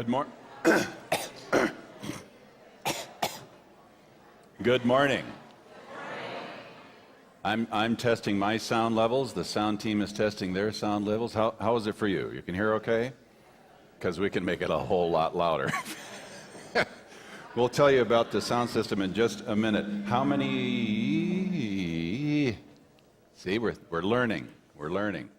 Good morning. Good morning. I'm testing my sound levels. The sound team is testing their sound levels. How is it for you? You can hear okay? Because we can make it a whole lot louder. We'll tell you about the sound system in just a minute. How many? See, we're learning. We're learning.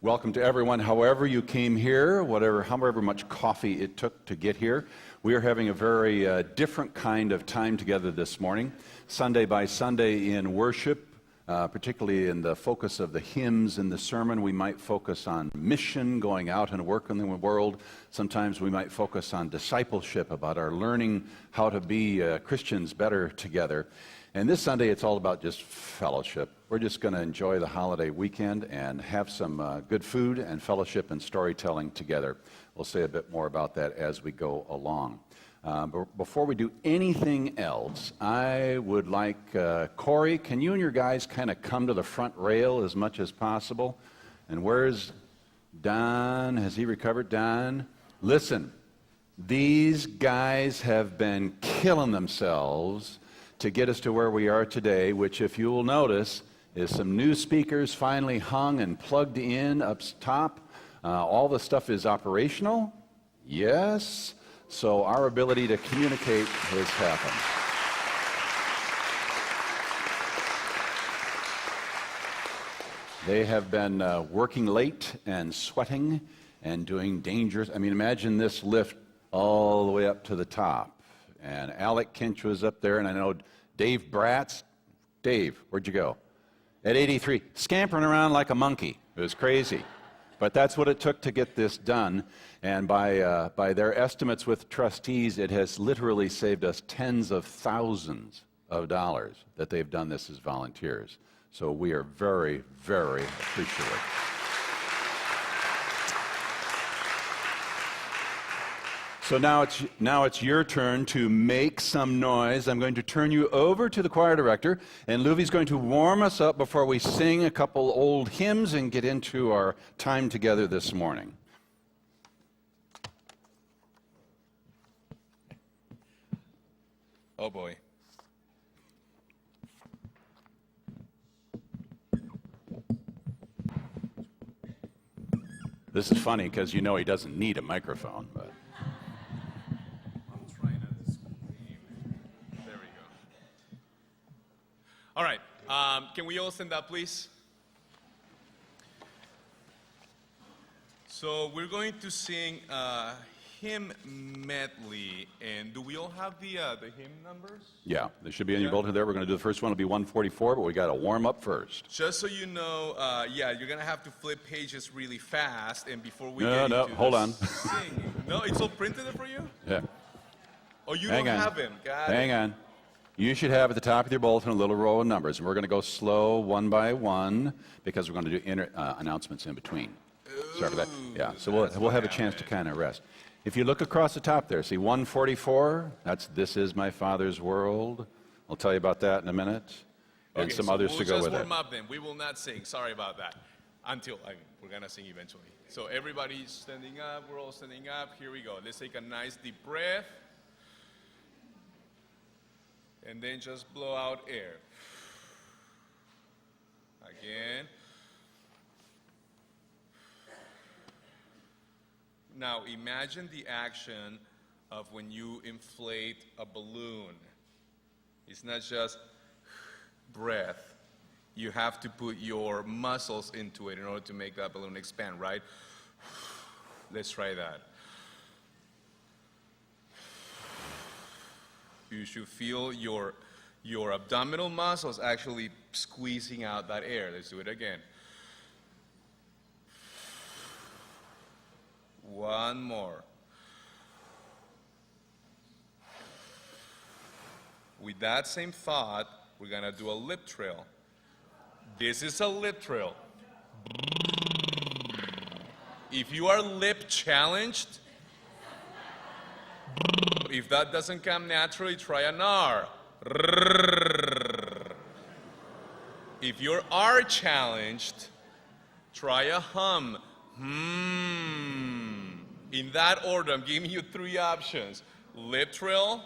Welcome to everyone, however you came here, however much coffee it took to get here. We are having a very different kind of time together this morning, Sunday by Sunday in worship, particularly in the focus of the hymns in the sermon. We might focus on mission, going out and working in the world. Sometimes we might focus on discipleship, about our learning how to be Christians better together. And this Sunday, it's all about just fellowship. We're just going to enjoy the holiday weekend and have some good food and fellowship and storytelling together. We'll say a bit more about that as we go along. But before we do anything else, I would like, Corey, can you and your guys kind of come to the front rail as much as possible? And where's Don? Has he recovered? Don? Listen, these guys have been killing themselves to get us to where we are today, which, if you will notice, is some new speakers finally hung and plugged in up top. All the stuff is operational. Yes. So our ability to communicate has happened. They have been working late and sweating and doing dangerous. I mean, imagine this lift all the way up to the top. And Alec Kinch was up there, and I know Dave Bratz. Dave, where'd you go? At 83, scampering around like a monkey. It was crazy. But that's what it took to get this done. And by their estimates with trustees, it has literally saved us tens of thousands of dollars that they've done this as volunteers. So we are very, very appreciative. So now it's your turn to make some noise. I'm going to turn you over to the choir director, and Luvy's going to warm us up before we sing a couple old hymns and get into our time together this morning. Oh boy. This is funny because you know he doesn't need a microphone, but. All right, can we all stand up, please? So we're going to sing a hymn medley, and do we all have the hymn numbers? Yeah, they should be in your bulletin there. We're going to do the first one. It'll be 144, but we got to warm up first. Just so you know, you're going to have to flip pages really fast, and before we hold on. Singing. No, it's all printed for you? Yeah. Oh, you don't have them. Hang on. You should have at the top of your bulletin a little row of numbers. And we're going to go slow one by one because we're going to do announcements in between. Sorry for that. Yeah, so we'll have a chance to kind of rest. If you look across the top there, see 144? That's This Is My Father's World. I'll tell you about that in a minute. And some others to go with it. We'll just warm up then. We will not sing. Sorry about that. We're going to sing eventually. So everybody's standing up. We're all standing up. Here we go. Let's take a nice deep breath. And then just blow out air. Again. Now imagine the action of when you inflate a balloon. It's not just breath. You have to put your muscles into it in order to make that balloon expand, right? Let's try that. You should feel your abdominal muscles actually squeezing out that air. Let's do it again. One more. With that same thought, we're going to do a lip trill. This is a lip trill. If you are lip challenged, if that doesn't come naturally, try an R. If you're R challenged, try a hum. In that order, I'm giving you 3 options. Lip trill,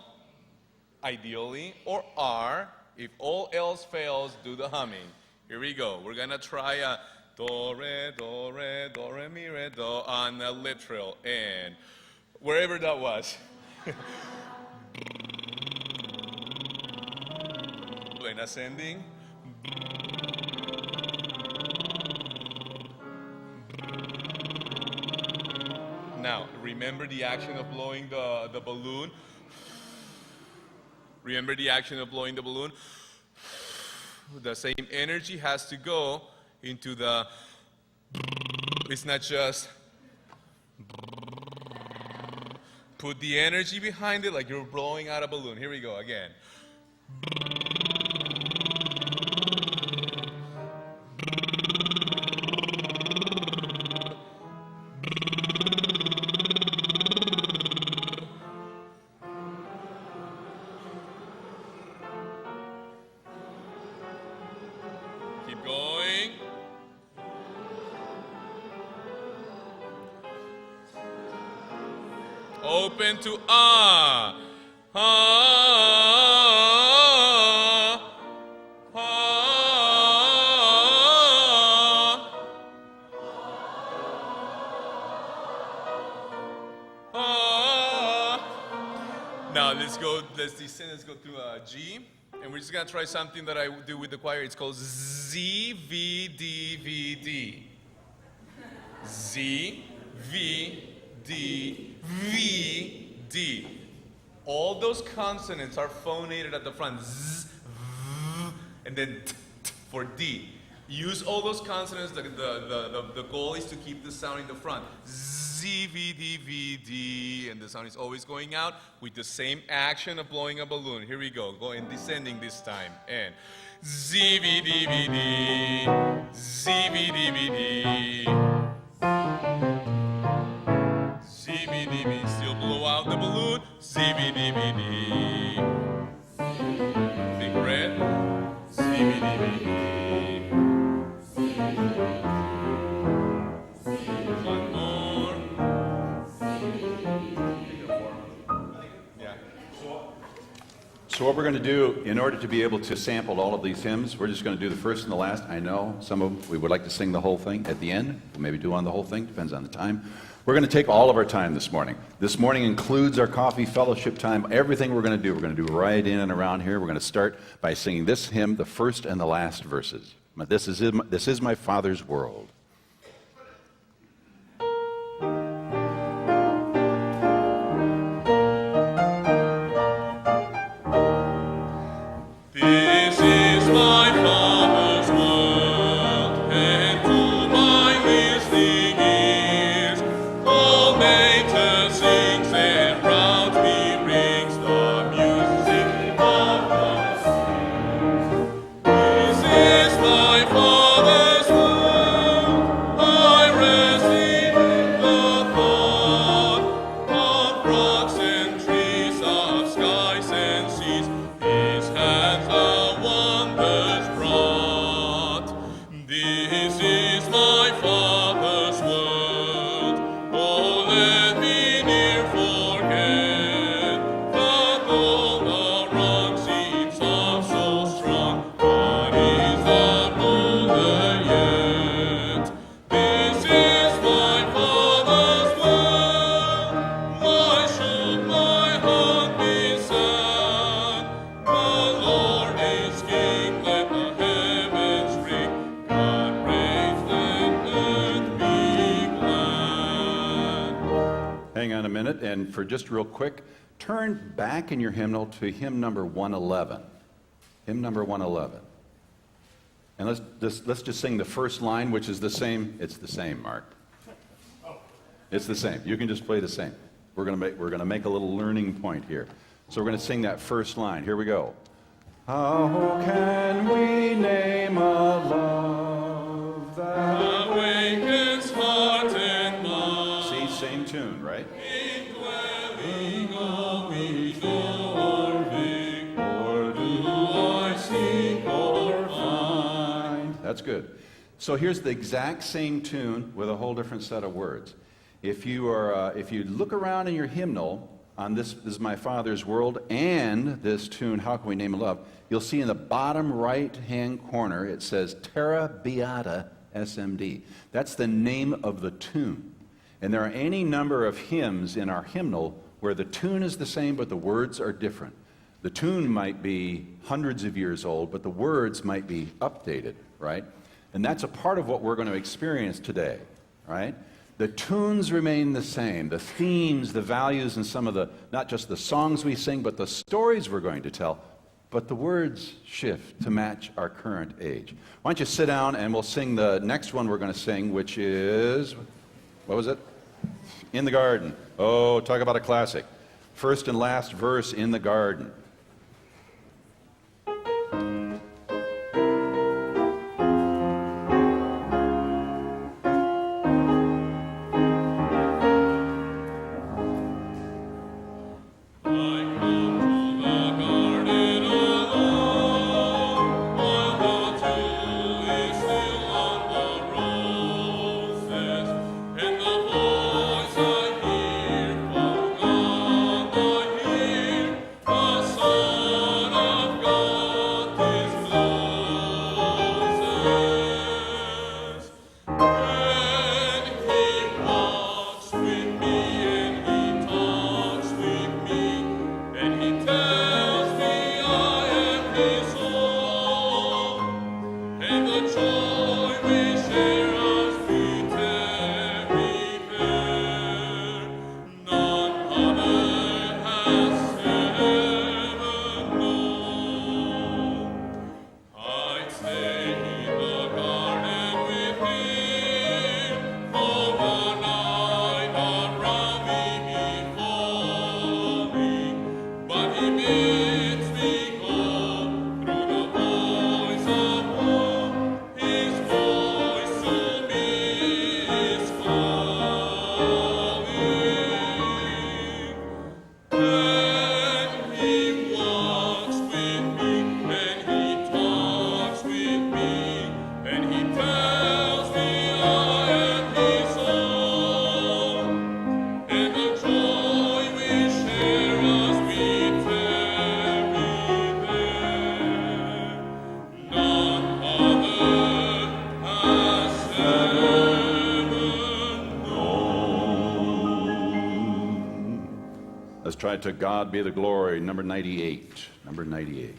ideally, or R. If all else fails, do the humming. Here we go. We're gonna try a do, re, mi, re, do on the lip trill. And wherever that was. And ascending. Now, remember the action of blowing the balloon. Remember the action of blowing the balloon. The same energy has to go into the, it's not just, put the energy behind it like you're blowing out a balloon. Here we go again. Keep going. Open to ah. Ah. Ah. Ah. Now let's descend, let's go to G. And we're just gonna try something that I do with the choir. It's called ZVDVD. ZVDVD. All those consonants are phonated at the front. Z, v, and then t, t for D. Use all those consonants. The goal is to keep the sound in the front. ZVDVD, and the sound is always going out with the same action of blowing a balloon. Here we go. Go in descending this time. And ZVDVD, ZVDVD, ZVDVD. Still blow out the balloon. ZVDVD. Big red. ZVDVD. One more. Yeah. So what we're going to do, in order to be able to sample all of these hymns, we're just going to do the first and the last. I know some of them, we would like to sing the whole thing at the end. We'll maybe do on the whole thing, depends on the time. We're going to take all of our time this morning. This morning includes our coffee fellowship time. Everything we're going to do right in and around here. We're going to start by singing this hymn, the first and the last verses. This is my Father's world. This is my Father's world, and to my listening ears, all nature sings and proudly rings the music of the sea. This is my Father's world, I rest in the thought of rocks and trees, of skies and seas. His hands the wonders brought. This is my Father's world. Oh, let me ne'er forget the gold, the rock seems of so strong. God is the ruler yet. This is my Father's world. Why should my heart be sad? The Lord is King, let the heavens ring. God reigns, let earth be glad. Hang on a minute, and for just real quick, turn back in your hymnal to hymn number 111. Hymn number 111. And let's just sing the first line, which is the same. It's the same, Mark. It's the same. You can just play the same. We're going to make a little learning point here. So we're going to sing that first line. Here we go. How can we name a love that... Awakens heart and mind. See, same tune, right? Indwelling always or big, or do I seek or find? That's good. So here's the exact same tune with a whole different set of words. If you look around in your hymnal on this is my Father's world and this tune, How Can We Name Love, you'll see in the bottom right-hand corner it says Terra Beata SMD. That's the name of the tune. And there are any number of hymns in our hymnal where the tune is the same but the words are different. The tune might be hundreds of years old, but the words might be updated, right? And that's a part of what we're going to experience today, right? The tunes remain the same, the themes, the values, and some of the, not just the songs we sing, but the stories we're going to tell, but the words shift to match our current age. Why don't you sit down and we'll sing the next one we're going to sing, which is, what was it? In the Garden. Oh, talk about a classic. First and last verse, In the Garden. Let's try To God Be the Glory, number 98. Number 98.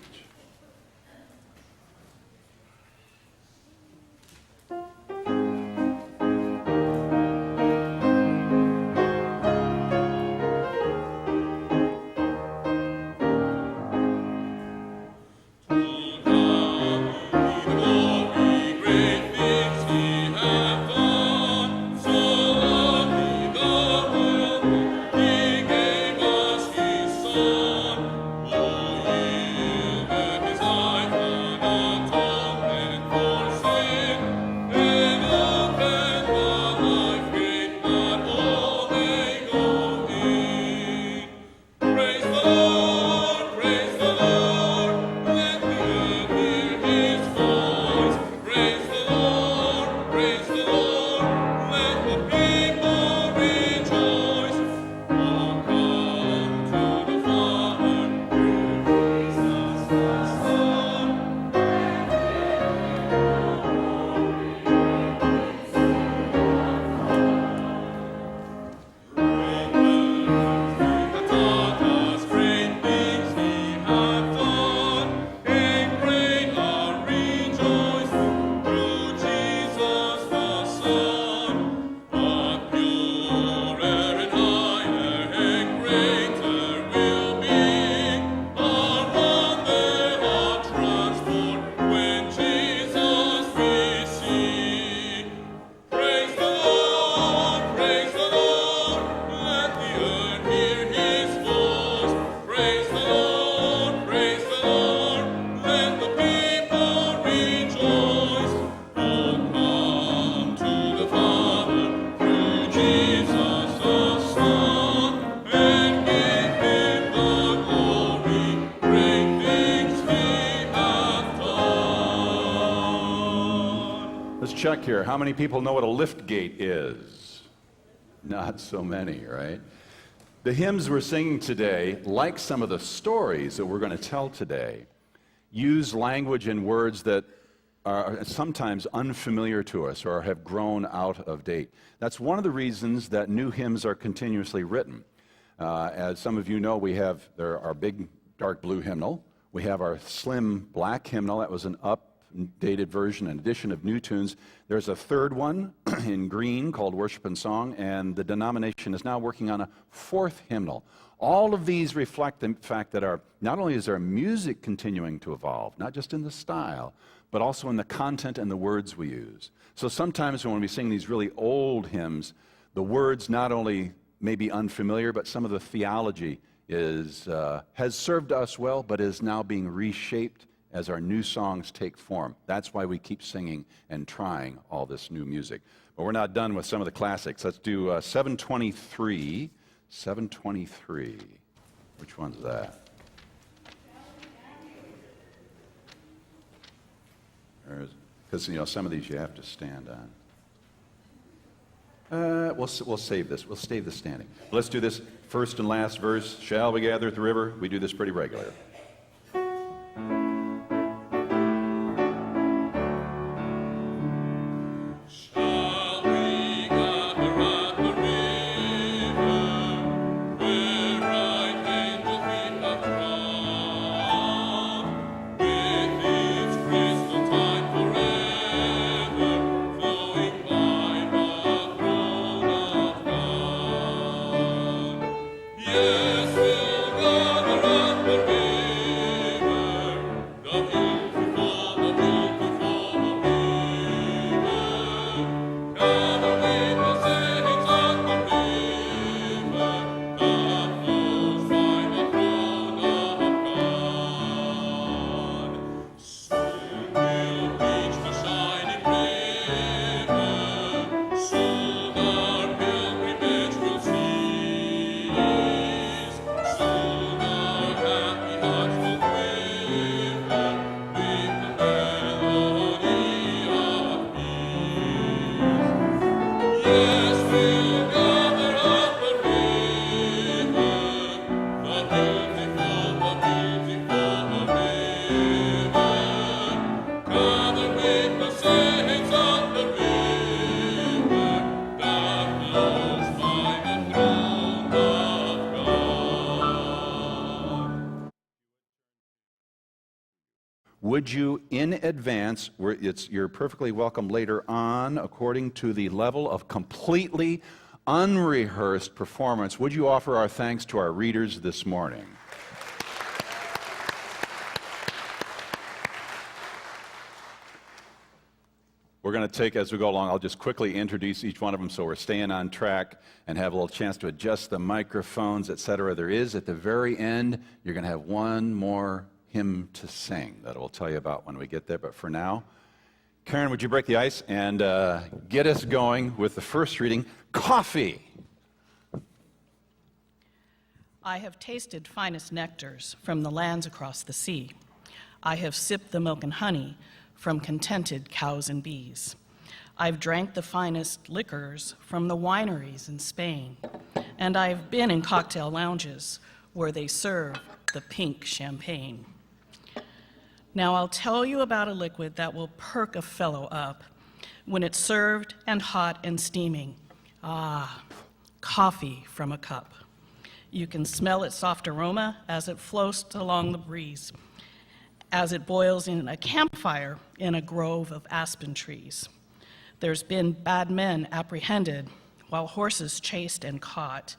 Check here. How many people know what a lift gate is? Not so many, right? The hymns we're singing today, like some of the stories that we're going to tell today, use language and words that are sometimes unfamiliar to us or have grown out of date. That's one of the reasons that new hymns are continuously written. As some of you know, we have our big dark blue hymnal. We have our slim black hymnal. That was an updated version, an addition of new tunes. There's a third one in green called Worship and Song, and the denomination is now working on a fourth hymnal. All of these reflect the fact that not only is our music continuing to evolve, not just in the style, but also in the content and the words we use. So sometimes when we sing these really old hymns, the words not only may be unfamiliar, but some of the theology has served us well, but is now being reshaped as our new songs take form. That's why we keep singing and trying all this new music. But we're not done with some of the classics. Let's do 723. 723. Which one's that? Because, some of these you have to stand on. We'll save this. We'll save the standing. Let's do this first and last verse. Shall we gather at the river? We do this pretty regularly. Would you, in advance, you're perfectly welcome later on, according to the level of completely unrehearsed performance, would you offer our thanks to our readers this morning? We're going to take, as we go along, I'll just quickly introduce each one of them so we're staying on track and have a little chance to adjust the microphones, etc. There is, at the very end, you're going to have one more hymn to sing that we'll tell you about when we get there. But for now, Karen, would you break the ice and get us going with the first reading, Coffee. I have tasted finest nectars from the lands across the sea. I have sipped the milk and honey from contented cows and bees. I've drank the finest liquors from the wineries in Spain. And I've been in cocktail lounges where they serve the pink champagne. Now I'll tell you about a liquid that will perk a fellow up when it's served and hot and steaming. Coffee from a cup. You can smell its soft aroma as it floats along the breeze, as it boils in a campfire in a grove of aspen trees. There's been bad men apprehended while horses chased and caught,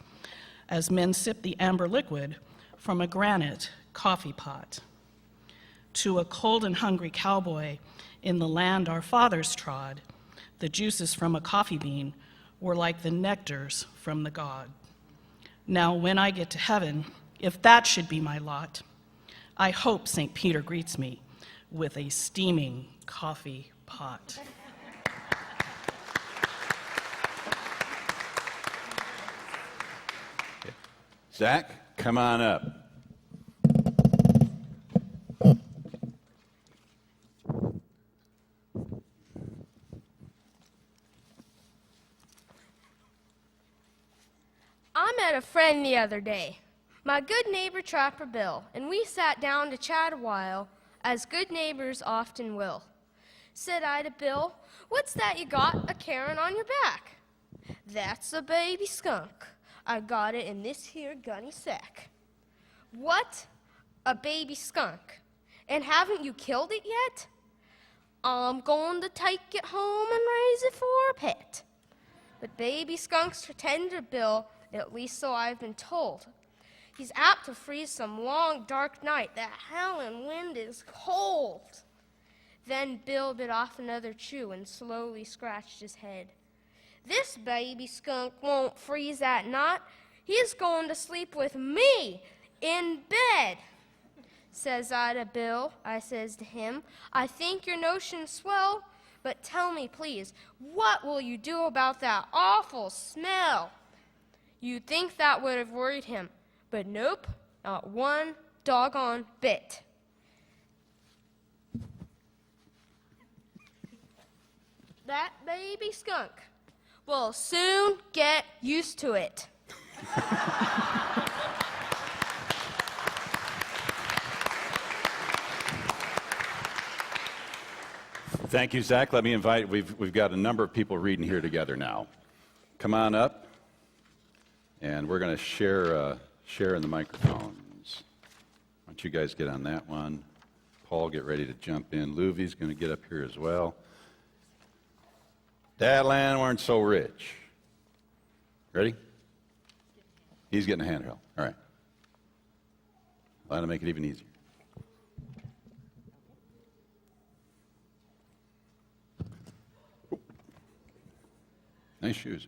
as men sip the amber liquid from a granite coffee pot. To a cold and hungry cowboy in the land our fathers trod, the juices from a coffee bean were like the nectars from the god. Now, when I get to heaven, if that should be my lot, I hope St. Peter greets me with a steaming coffee pot. Zach, come on up. met a friend the other day, my good neighbor Trapper Bill, and we sat down to chat a while, as good neighbors often will. Said I to Bill, "What's that you got a-carryin' on your back?" "That's a baby skunk. I got it in this here gunny sack." "What? A baby skunk? And haven't you killed it yet?" "I'm going to take it home and raise it for a pet." But baby skunks are tender, Bill, at least so I've been told. He's apt to freeze some long, dark night. That howling wind is cold. Then Bill bit off another chew and slowly scratched his head. "This baby skunk won't freeze at night. He's going to sleep with me in bed." Says I to Bill, I says to him, "I think your notion's swell, but tell me, please, what will you do about that awful smell?" You'd think that would have worried him, but nope, not one doggone bit. That baby skunk will soon get used to it. Thank you, Zach. Let me invite, we've got a number of people reading here together now. Come on up, and we're going to share in the microphones. Why don't you guys get on that one? Paul, get ready to jump in. Luvy's going to get up here as well. That land weren't so rich. Ready? He's getting a handheld. All right. That'll make it even easier. Nice shoes.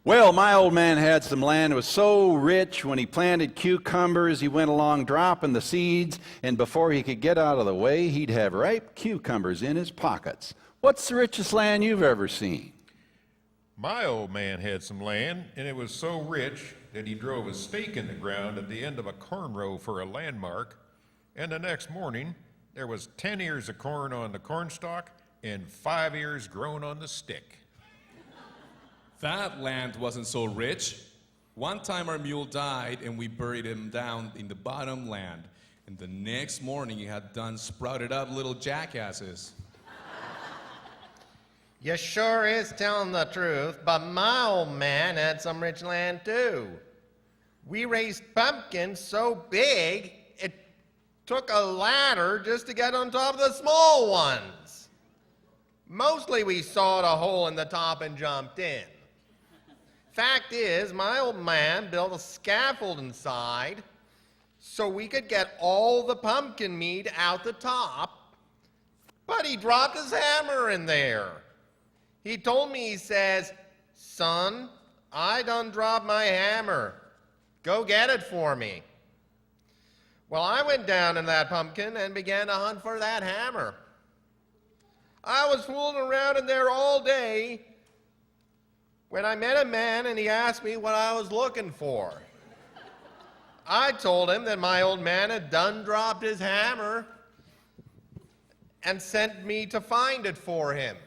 Well, my old man had some land that was so rich when he planted cucumbers, he went along dropping the seeds, and before he could get out of the way, he'd have ripe cucumbers in his pockets. What's the richest land you've ever seen? My old man had some land, and it was so rich that he drove a stake in the ground at the end of a corn row for a landmark, and the next morning, there was 10 ears of corn on the cornstalk and 5 ears grown on the stick. That land wasn't so rich. One time our mule died and we buried him down in the bottom land. And the next morning he had done sprouted up little jackasses. You sure is telling the truth, but my old man had some rich land too. We raised pumpkins so big, it took a ladder just to get on top of the small ones. Mostly we sawed a hole in the top and jumped in. Fact is, my old man built a scaffold inside so we could get all the pumpkin meat out the top, but he dropped his hammer in there. He told me, he says, "Son, I done dropped my hammer. Go get it for me." Well, I went down in that pumpkin and began to hunt for that hammer. I was fooling around in there all day when I met a man and he asked me what I was looking for. I told him that my old man had done dropped his hammer and sent me to find it for him.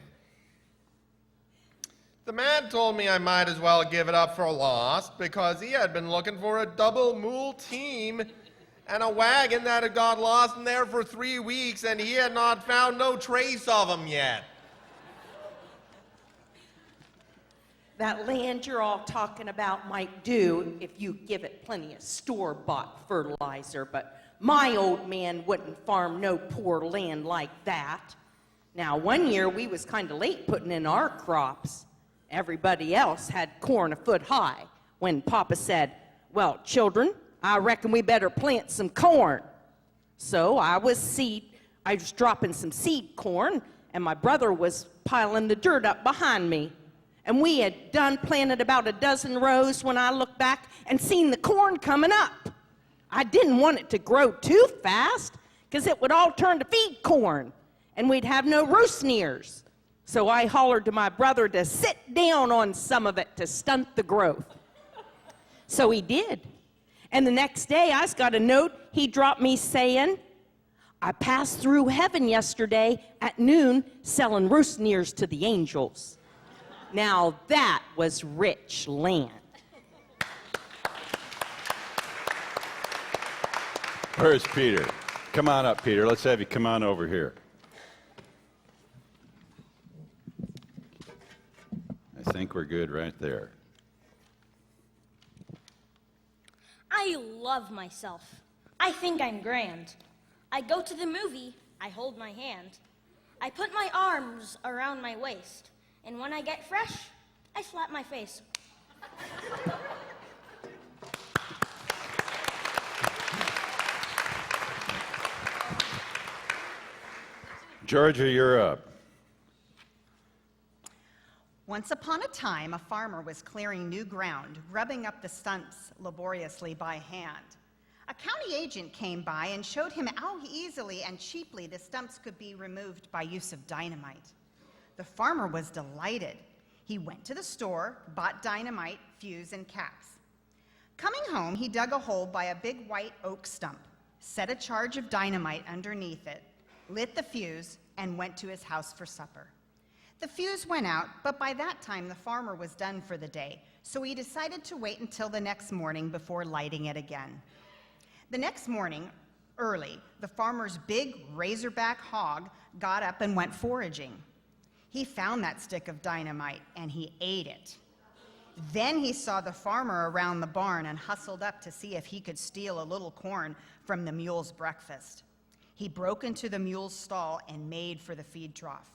The man told me I might as well give it up for lost because he had been looking for a double mule team and a wagon that had got lost in there for 3 weeks, and he had not found no trace of them yet. That land you're all talking about might do if you give it plenty of store-bought fertilizer, but my old man wouldn't farm no poor land like that. Now, one year we was kind of late putting in our crops. Everybody else had corn a foot high when Papa said, "Well, children, I reckon we better plant some corn." So I was dropping some seed corn, and my brother was piling the dirt up behind me. And we had done planted about a dozen rows when I looked back and seen the corn coming up. I didn't want it to grow too fast, because it would all turn to feed corn, and we'd have no roast ears. So I hollered to my brother to sit down on some of it to stunt the growth. So he did. And the next day, I got a note he dropped me saying, "I passed through heaven yesterday at noon selling roast ears to the angels." Now that was rich land. Where's Peter? Come on up, Peter. Let's have you come on over here. I think we're good right there. I love myself. I think I'm grand. I go to the movie, I hold my hand. I put my arms around my waist, and when I get fresh, I slap my face. Georgia, you're up. Once upon a time, a farmer was clearing new ground, grubbing up the stumps laboriously by hand. A county agent came by and showed him how easily and cheaply the stumps could be removed by use of dynamite. The farmer was delighted. He went to the store, bought dynamite, fuse, and caps. Coming home, he dug a hole by a big white oak stump, set a charge of dynamite underneath it, lit the fuse, and went to his house for supper. The fuse went out, but by that time the farmer was done for the day, so he decided to wait until the next morning before lighting it again. The next morning, early, the farmer's big razorback hog got up and went foraging. He found that stick of dynamite and he ate it. Then he saw the farmer around the barn and hustled up to see if he could steal a little corn from the mule's breakfast. He broke into the mule's stall and made for the feed trough.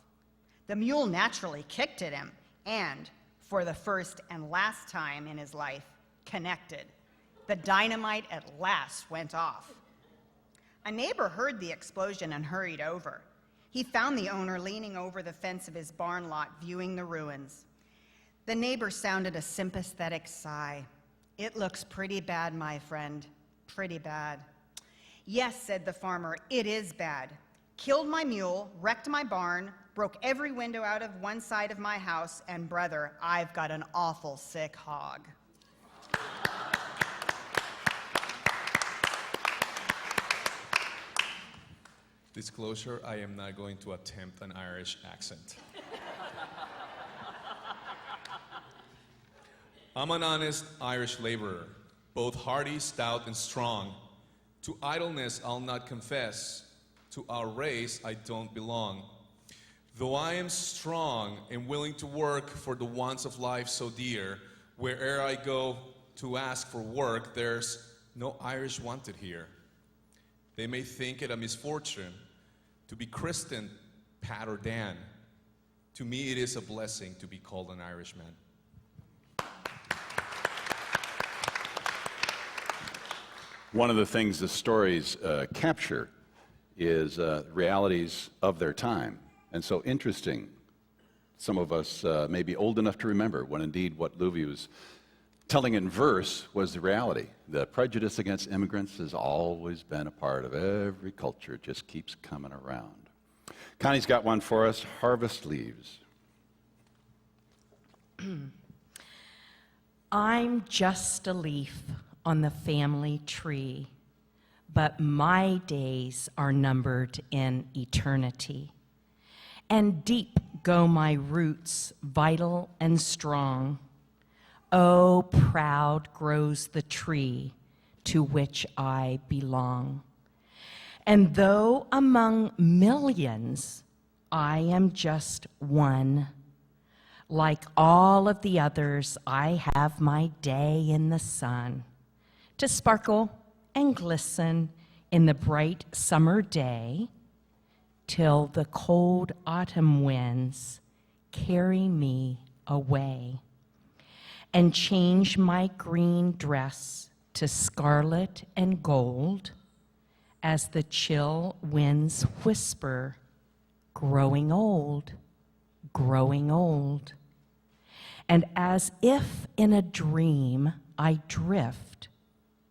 The mule naturally kicked at him and, for the first and last time in his life, connected. The dynamite at last went off. A neighbor heard the explosion and hurried over. He found the owner leaning over the fence of his barn lot, viewing the ruins. The neighbor sounded a sympathetic sigh. "It looks pretty bad, my friend, pretty bad." "Yes," said the farmer, "it is bad. Killed my mule, wrecked my barn, broke every window out of one side of my house, and brother, I've got an awful sick hog." Disclosure, I am not going to attempt an Irish accent. I'm an honest Irish laborer, both hearty, stout, and strong. To idleness I'll not confess, to our race I don't belong. Though I am strong and willing to work for the wants of life so dear, where'er I go to ask for work, there's no Irish wanted here. They may think it a misfortune to be christened Pat or Dan. To me, it is a blessing to be called an Irishman. One of the things the stories capture is realities of their time. And so interesting, some of us may be old enough to remember when indeed what Louis was telling in verse was the reality. The prejudice against immigrants has always been a part of every culture. It just keeps coming around. Connie's got one for us, Harvest Leaves. I'm just a leaf on the family tree, but my days are numbered in eternity. And deep go my roots, vital and strong. Oh, proud grows the tree to which I belong. And though among millions I am just one, like all of the others, I have my day in the sun to sparkle and glisten in the bright summer day till the cold autumn winds carry me away and change my green dress to scarlet and gold as the chill winds whisper, growing old, growing old. And as if in a dream I drift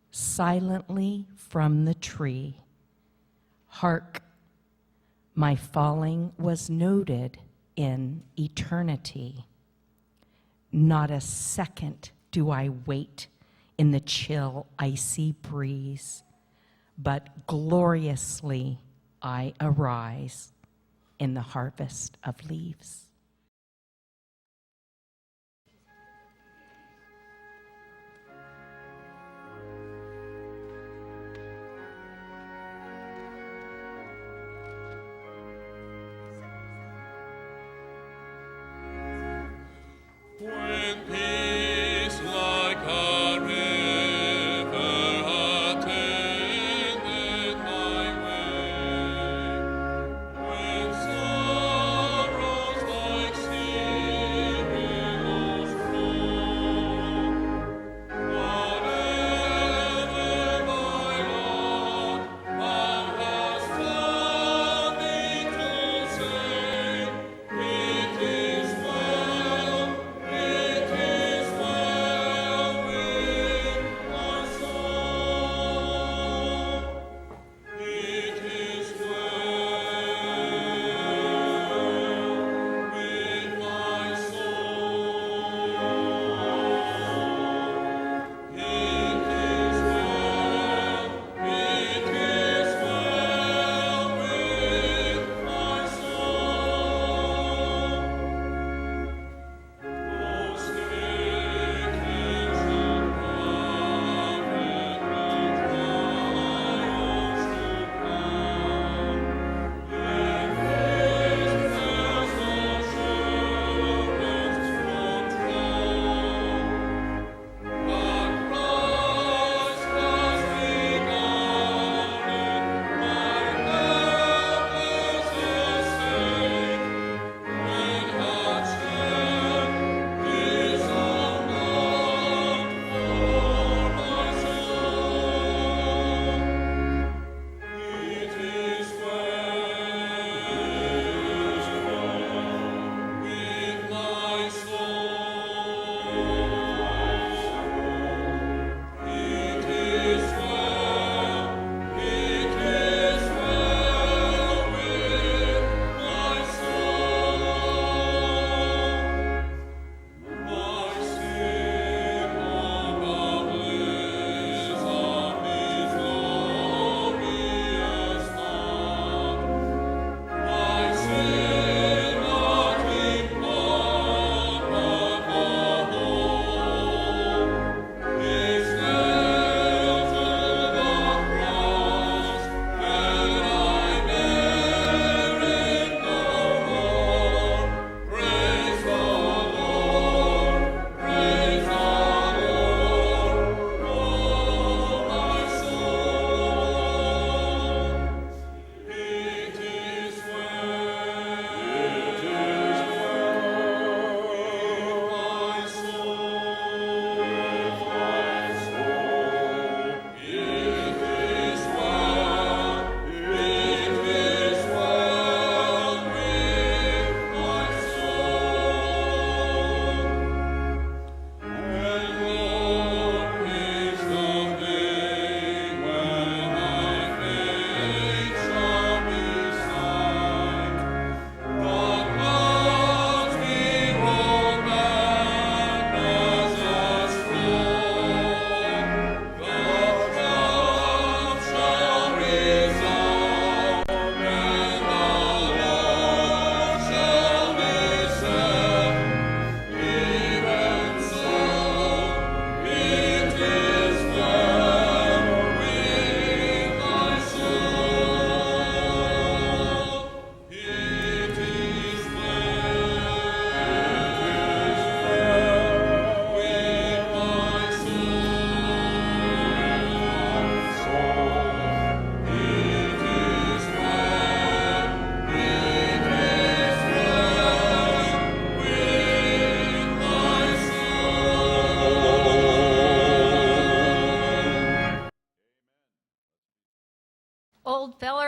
silently from the tree. Hark, my falling was noted in eternity. Not a second do I wait in the chill, icy breeze, but gloriously I arise in the harvest of leaves.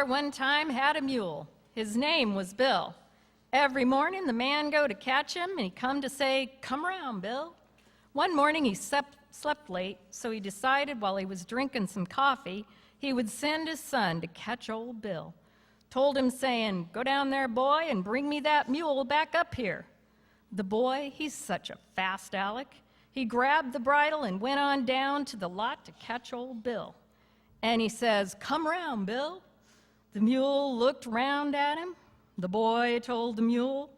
one time had a mule. His name was Bill. Every morning the man go to catch him, and he come to say, "Come around, Bill." One morning he slept late, so he decided while he was drinking some coffee, he would send his son to catch old Bill. Told him saying, "Go down there, boy, and bring me that mule back up here." The boy, he's such a fast Alec. He grabbed the bridle and went on down to the lot to catch old Bill. And he says, "Come round, Bill." The mule looked round at him. The boy told the mule,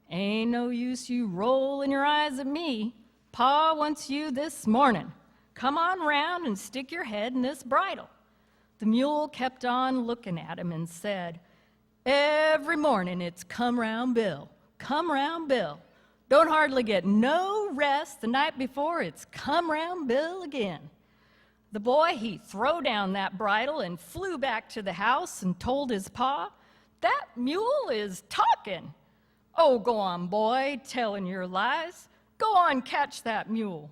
"Ain't no use you rolling your eyes at me. Pa wants you this morning. Come on round and stick your head in this bridle." The mule kept on looking at him and said, "Every morning it's come round, Bill. Come round, Bill. Don't hardly get no rest the night before it's come round, Bill again." The boy, he threw down that bridle and flew back to the house and told his pa, "That mule is talking." "Oh, go on, boy, telling your lies. Go on, catch that mule."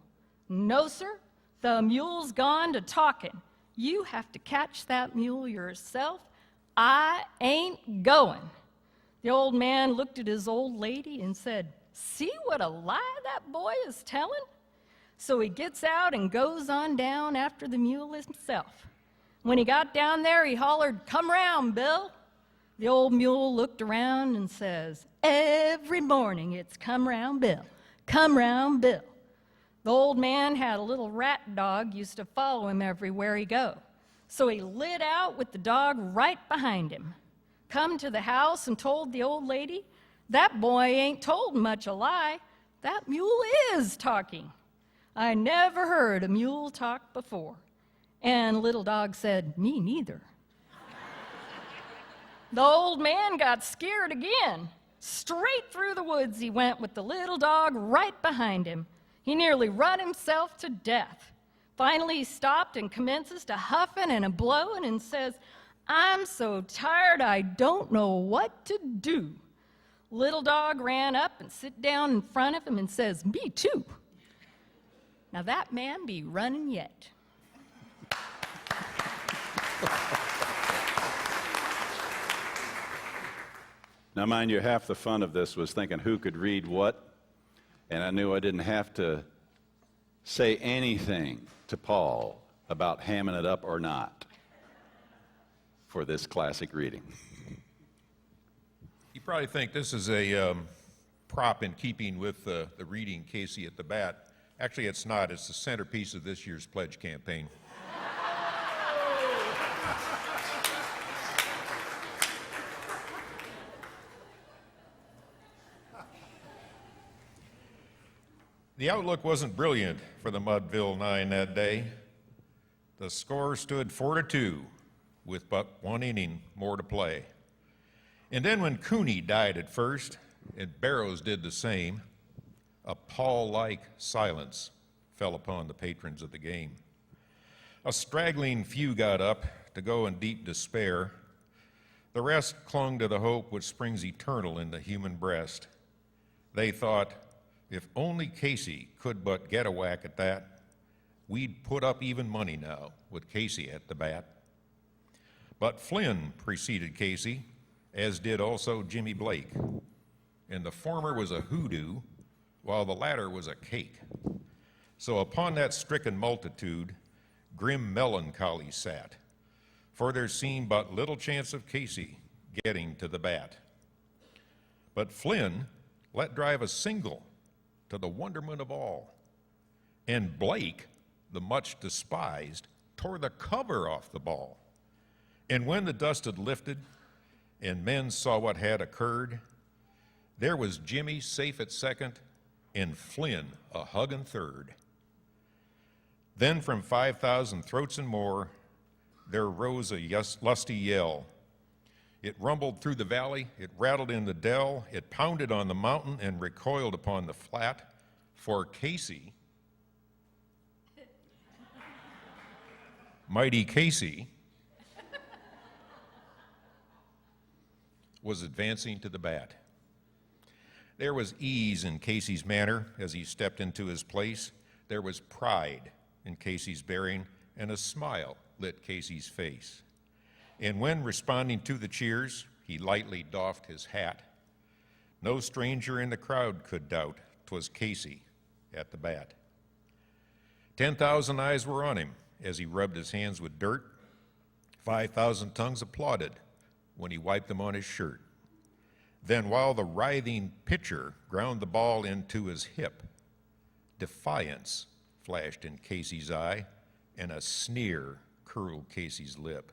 "No, sir, the mule's gone to talking. You have to catch that mule yourself. I ain't going." The old man looked at his old lady and said, "See what a lie that boy is telling?" So he gets out and goes on down after the mule himself. When he got down there, he hollered, "Come round, Bill." The old mule looked around and says, "Every morning it's come round, Bill. Come round, Bill." The old man had a little rat dog used to follow him everywhere he go. So he lit out with the dog right behind him. Come to the house and told the old lady, "That boy ain't told much a lie. That mule is talking. I never heard a mule talk before." And little dog said, "Me neither." The old man got scared again. Straight through the woods he went with the little dog right behind him. He nearly run himself to death. Finally, he stopped and commences to huffing and a blowing and says, "I'm so tired I don't know what to do." Little dog ran up and sit down in front of him and says, "Me too." Now that man be running yet. Now, mind you, half the fun of this was thinking who could read what, and I knew I didn't have to say anything to Paul about hamming it up or not for this classic reading. You probably think this is a prop in keeping with the reading Casey at the bat. Actually, it's not. It's the centerpiece of this year's pledge campaign. The outlook wasn't brilliant for the Mudville Nine that day. The score stood 4-2 with but one inning more to play. And then when Cooney died at first, and Barrows did the same, a Paul-like silence fell upon the patrons of the game. A straggling few got up to go in deep despair. The rest clung to the hope which springs eternal in the human breast. They thought, if only Casey could but get a whack at that, we'd put up even money now with Casey at the bat. But Flynn preceded Casey, as did also Jimmy Blake, and the former was a hoodoo, while the latter was a cake. So upon that stricken multitude, grim melancholy sat, for there seemed but little chance of Casey getting to the bat. But Flynn let drive a single, to the wonderment of all, and Blake, the much despised, tore the cover off the ball. And when the dust had lifted and men saw what had occurred, there was Jimmy safe at second and Flynn a hugging third. Then from 5,000 throats and more, there rose a lusty yell. It rumbled through the valley, it rattled in the dell, it pounded on the mountain and recoiled upon the flat, for Casey, mighty Casey, was advancing to the bat. There was ease in Casey's manner as he stepped into his place. There was pride in Casey's bearing, and a smile lit Casey's face. And when responding to the cheers, he lightly doffed his hat. No stranger in the crowd could doubt 'twas Casey at the bat. 10,000 eyes were on him as he rubbed his hands with dirt. 5,000 tongues applauded when he wiped them on his shirt. Then while the writhing pitcher ground the ball into his hip, defiance flashed in Casey's eye, and a sneer curled Casey's lip.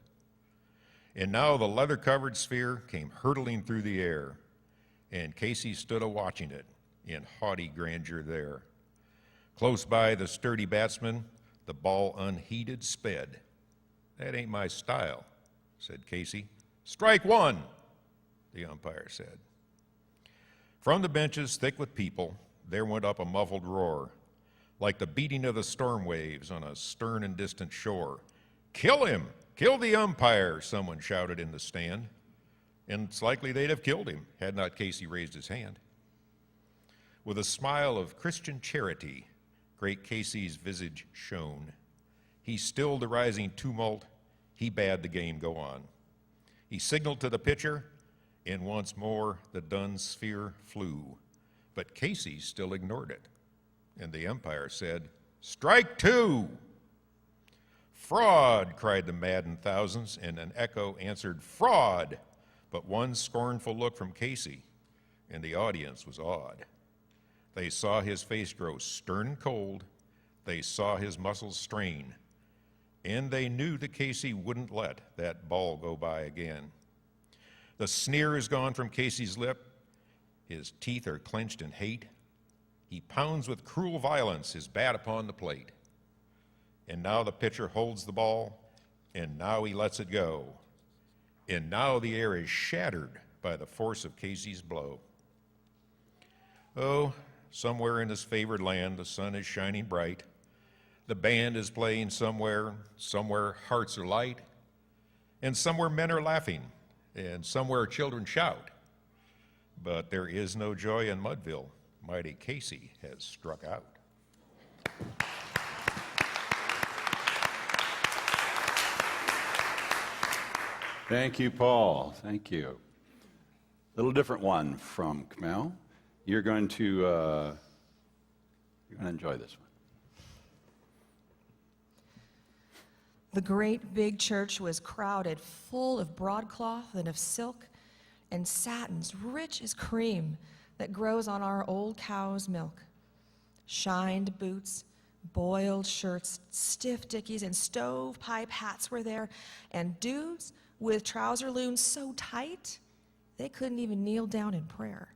And now the leather-covered sphere came hurtling through the air, and Casey stood a-watching it in haughty grandeur there. Close by the sturdy batsman, the ball unheeded sped. "That ain't my style," said Casey. "Strike one," the umpire said. From the benches thick with people, there went up a muffled roar, like the beating of the storm waves on a stern and distant shore. "Kill him! Kill the umpire!" someone shouted in the stand. And it's likely they'd have killed him had not Casey raised his hand. With a smile of Christian charity, great Casey's visage shone. He stilled the rising tumult. He bade the game go on. He signaled to the pitcher, and once more the dun sphere flew. But Casey still ignored it, and the umpire said, "Strike two!" "Fraud!" cried the maddened thousands, and an echo answered, "Fraud!" But one scornful look from Casey, and the audience was awed. They saw his face grow stern and cold. They saw his muscles strain, and they knew that Casey wouldn't let that ball go by again. The sneer is gone from Casey's lip. His teeth are clenched in hate. He pounds with cruel violence his bat upon the plate. And now the pitcher holds the ball, and now he lets it go. And now the air is shattered by the force of Casey's blow. Oh, somewhere in this favored land, the sun is shining bright. The band is playing somewhere hearts are light, and somewhere men are laughing, and somewhere children shout. But there is no joy in Mudville. Mighty Casey has struck out. Thank you, Paul. Thank you. Little different one from Kamau. You're going to enjoy this one. The great big church was crowded, full of broadcloth and of silk and satins rich as cream that grows on our old cow's milk. Shined boots, boiled shirts, stiff dickies, and stovepipe hats were there, and dudes with trouser looms so tight they couldn't even kneel down in prayer.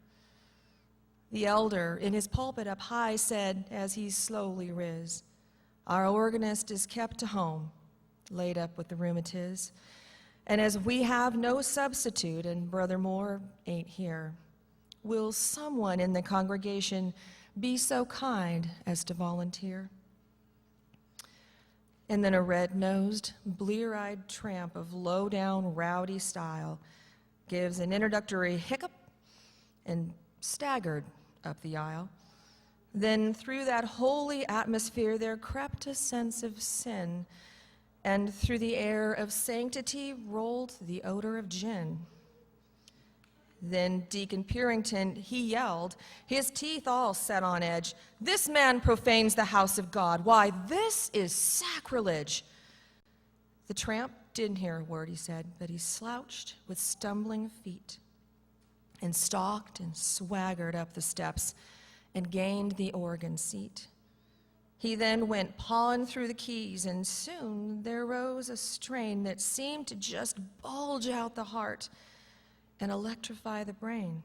The elder, in his pulpit up high, said as he slowly riz, "Our organist is kept to home, laid up with the rheumatiz, and as we have no substitute and Brother Moore ain't here, will someone in the congregation be so kind as to volunteer?" And then a red-nosed, blear-eyed tramp of low-down, rowdy style gives an introductory hiccup and staggered up the aisle. Then through that holy atmosphere there crept a sense of sin, and through the air of sanctity rolled the odor of gin. Then Deacon Purington, he yelled, his teeth all set on edge, "This man profanes the house of God. Why, this is sacrilege." The tramp didn't hear a word he said, but he slouched with stumbling feet and stalked and swaggered up the steps and gained the organ seat. He then went pawing through the keys, and soon there rose a strain that seemed to just bulge out the heart and electrify the brain.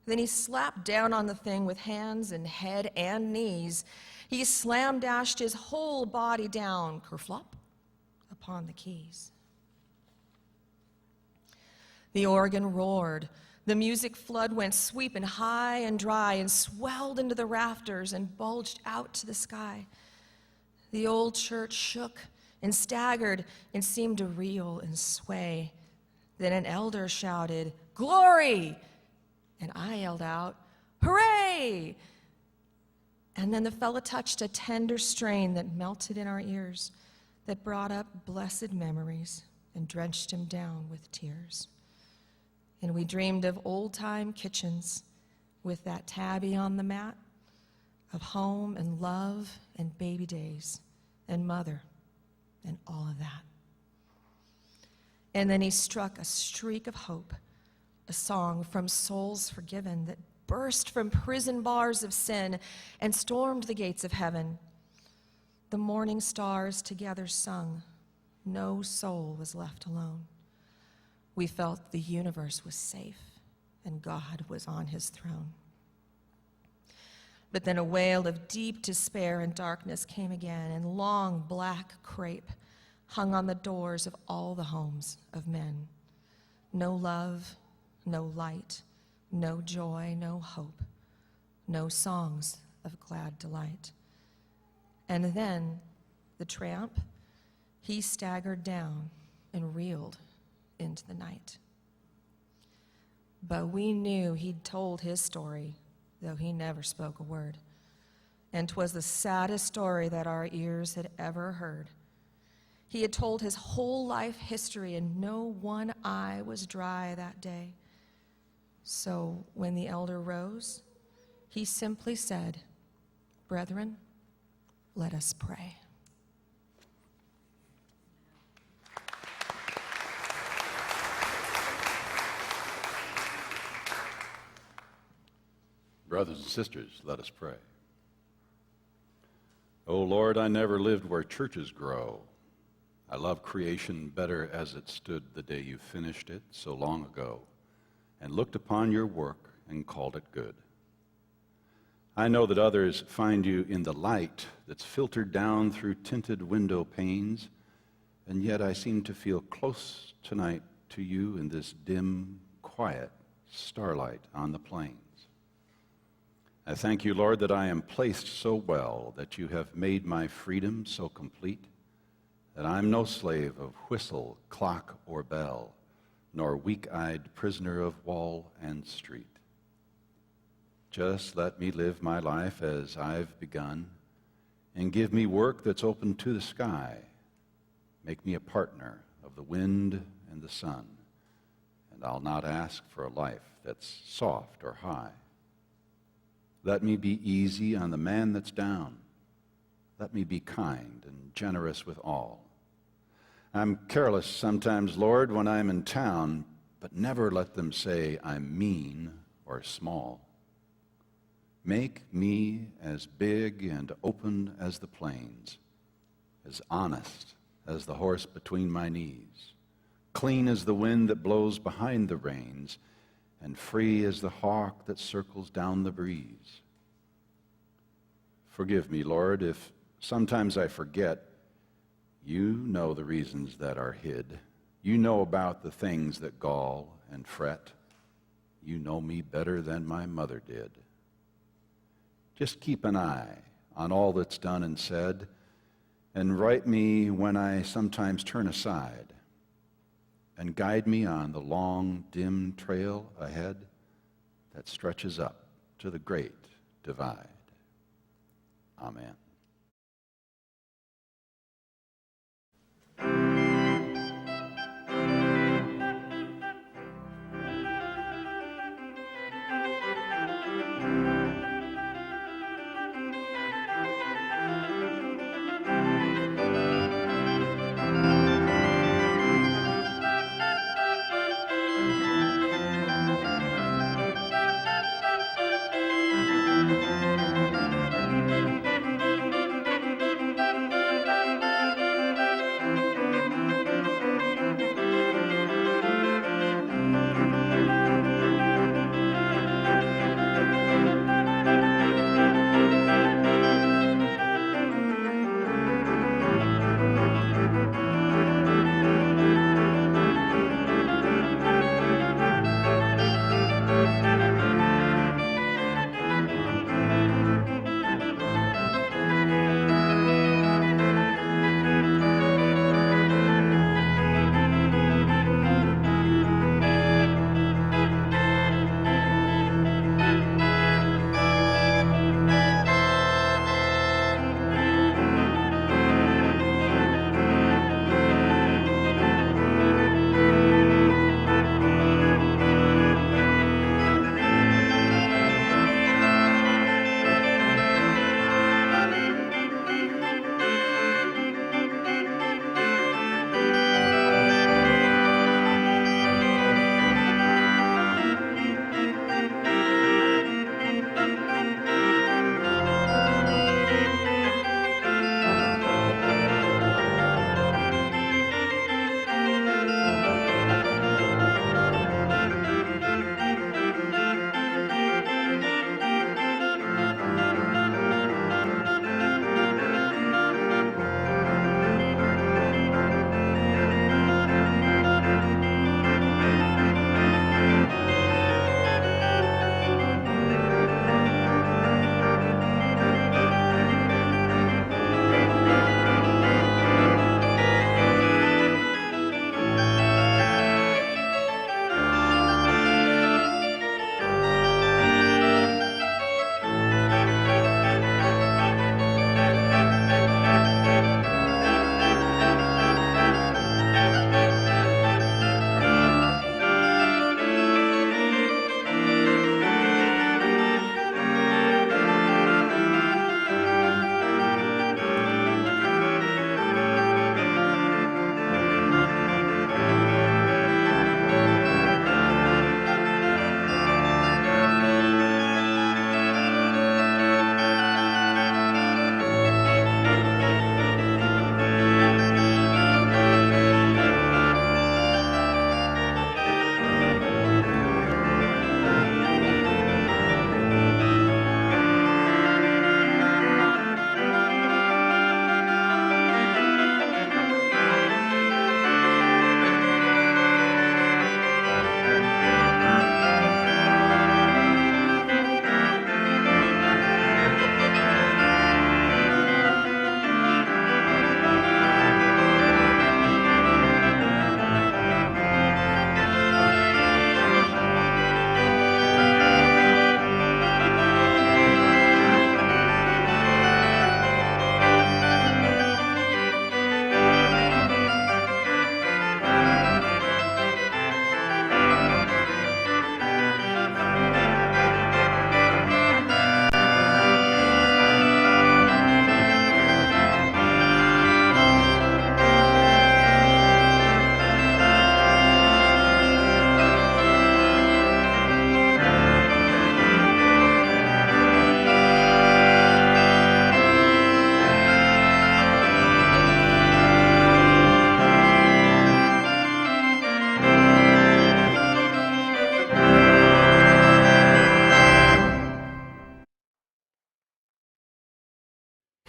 Then he slapped down on the thing with hands and head and knees. He slam-dashed his whole body down, kerflop, upon the keys. The organ roared. The music flood went sweeping high and dry and swelled into the rafters and bulged out to the sky. The old church shook and staggered and seemed to reel and sway. Then an elder shouted, "Glory!" And I yelled out, "Hooray!" And then the fella touched a tender strain that melted in our ears, that brought up blessed memories. and drenched him down with tears. And we dreamed of old-time kitchens with that tabby on the mat, of home and love and baby days and mother and all of that. And then he struck a streak of hope, a song from souls forgiven that burst from prison bars of sin and stormed the gates of heaven. The morning stars together sung. No soul was left alone. We felt the universe was safe and God was on his throne. But then a wail of deep despair and darkness came again, and long black crepe hung on the doors of all the homes of men. No love, no light, no joy, no hope, no songs of glad delight. And then the tramp, he staggered down and reeled into the night. But we knew he'd told his story, though he never spoke a word. And 'twas the saddest story that our ears had ever heard. He had told his whole life history, and no one eye was dry that day. So when the elder rose, he simply said, "Brethren, let us pray." Brothers and sisters, let us pray. Oh Lord, I never lived where churches grow. I love creation better as it stood the day you finished it so long ago and looked upon your work and called it good. I know that others find you in the light that's filtered down through tinted window panes, and yet I seem to feel close tonight to you in this dim, quiet starlight on the plains. I thank you, Lord, that I am placed so well, that you have made my freedom so complete, that I'm no slave of whistle, clock, or bell, nor weak-eyed prisoner of wall and street. Just let me live my life as I've begun, and give me work that's open to the sky. Make me a partner of the wind and the sun, and I'll not ask for a life that's soft or high. Let me be easy on the man that's down. Let me be kind and generous with all. I'm careless sometimes, Lord, when I'm in town, but never let them say I'm mean or small. Make me as big and open as the plains, as honest as the horse between my knees, clean as the wind that blows behind the reins, and free as the hawk that circles down the breeze. Forgive me, Lord, if sometimes I forget. You know the reasons that are hid. You know about the things that gall and fret. You know me better than my mother did. Just keep an eye on all that's done and said, and right me when I sometimes turn aside, and guide me on the long, dim trail ahead that stretches up to the great divide. Amen.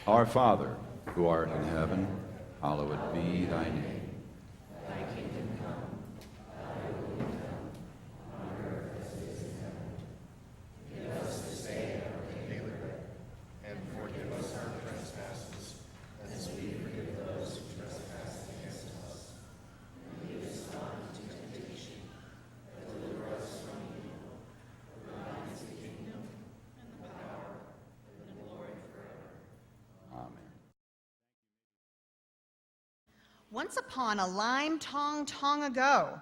Our Father, who art in heaven, hallowed be thy name. Once upon a lime tong ago,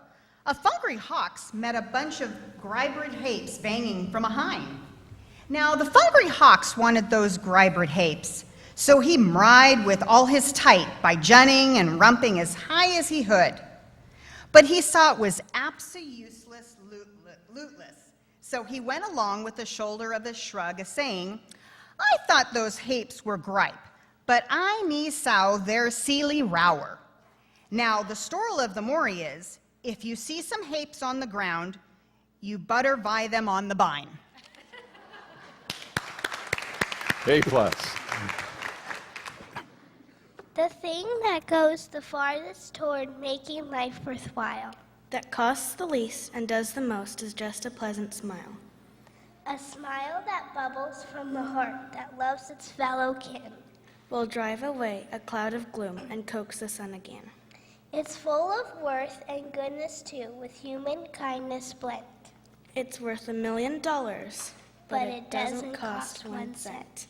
a Fungry Hawks met a bunch of grybrid hapes banging from a hind. Now, the Fungry Hawks wanted those grybrid hapes, so he mried with all his tight by junning and rumping as high as he could. But he saw it was absolutely useless, lootless, so he went along with the shoulder of his shrug, saying, I thought those hapes were gripe, but I me sow their seely rower. Now, the story of the Maury is, if you see some hapes on the ground, you butter vie them on the bine. A plus. The thing that goes the farthest toward making life worthwhile. That costs the least and does the most is just a pleasant smile. A smile that bubbles from the heart that loves its fellow kin. Will drive away a cloud of gloom and coax the sun again. It's full of worth and goodness too, with human kindness blent. It's worth $1 million, but it doesn't cost 1 cent.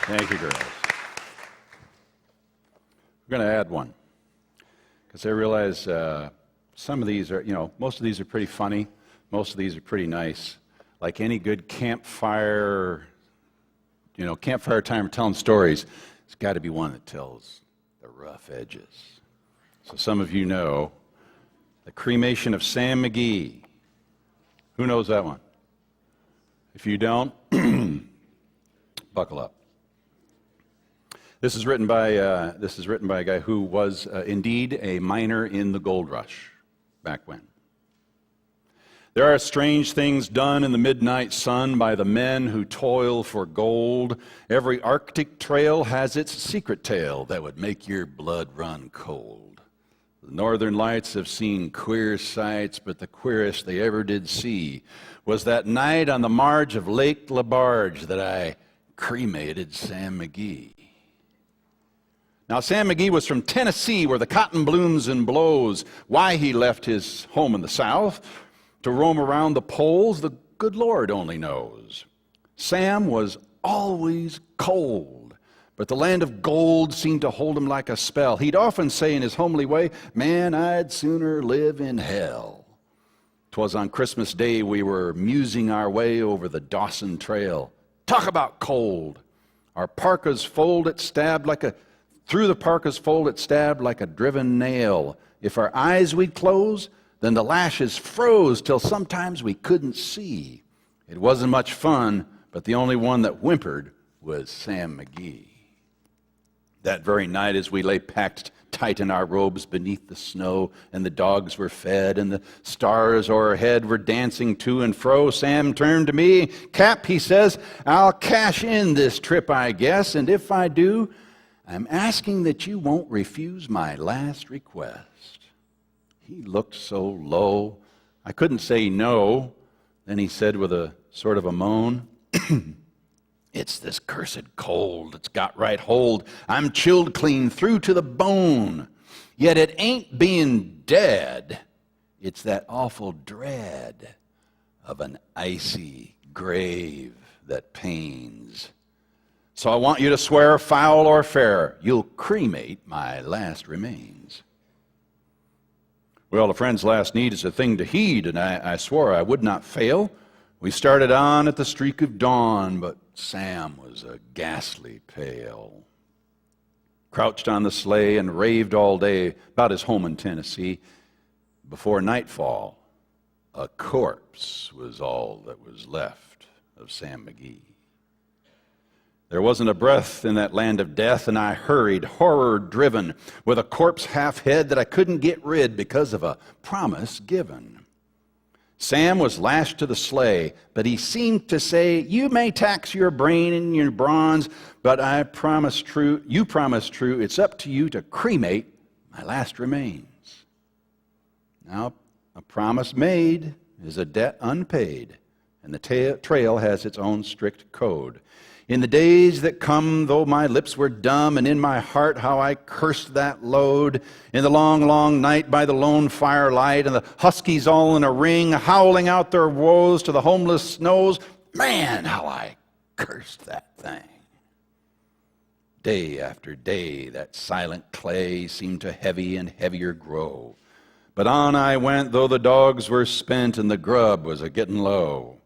Thank you, girls. We're going to add one, because I realize some of these are, most of these are pretty funny. Most of these are pretty nice. Like any good campfire, campfire time or telling stories, it's got to be one that tells the rough edges. So some of you know the cremation of Sam McGee. Who knows that one? If you don't, buckle up. This is written by a guy who was indeed a miner in the gold rush back when. There are strange things done in the midnight sun by the men who toil for gold. Every Arctic trail has its secret tale that would make your blood run cold. The Northern Lights have seen queer sights, but the queerest they ever did see was that night on the marge of Lake LaBarge that I cremated Sam McGee. Now, Sam McGee was from Tennessee, where the cotton blooms and blows. Why he left his home in the South to roam around the poles, the good Lord only knows. Sam was always cold, but the land of gold seemed to hold him like a spell. He'd often say in his homely way, man, I'd sooner live in hell. 'Twas on Christmas Day we were musing our way over the Dawson Trail. Talk about cold. Our parkas fold it stabbed like a Through the parka's fold it stabbed like a driven nail. If our eyes we'd close, then the lashes froze till sometimes we couldn't see. It wasn't much fun, but the only one that whimpered was Sam McGee. That very night as we lay packed tight in our robes beneath the snow, and the dogs were fed, and the stars o'erhead were dancing to and fro, Sam turned to me. Cap, he says, I'll cash in this trip, I guess, and if I do, I'm asking that you won't refuse my last request. He looked so low, I couldn't say no. Then he said with a sort of a moan, it's this cursed cold that's got right hold. I'm chilled clean through to the bone. Yet it ain't being dead. It's that awful dread of an icy grave that pains. So I want you to swear, foul or fair, you'll cremate my last remains. Well, a friend's last need is a thing to heed, and I swore I would not fail. We started on at the streak of dawn, but Sam was a ghastly pale. Crouched on the sleigh and raved all day about his home in Tennessee. Before nightfall, a corpse was all that was left of Sam McGee. There wasn't a breath in that land of death, and I hurried, horror-driven, with a corpse half-head that I couldn't get rid because of a promise given. Sam was lashed to the sleigh, but he seemed to say, "You may tax your brain and your bronze, but you promise true, it's up to you to cremate my last remains." Now, a promise made is a debt unpaid, and the trail has its own strict code. In the days that come, though my lips were dumb, and in my heart how I cursed that load, in the long, long night by the lone firelight, and the huskies all in a ring, howling out their woes to the homeless snows, man, how I cursed that thing. Day after day, that silent clay seemed to heavy and heavier grow. But on I went, though the dogs were spent and the grub was a-getting low.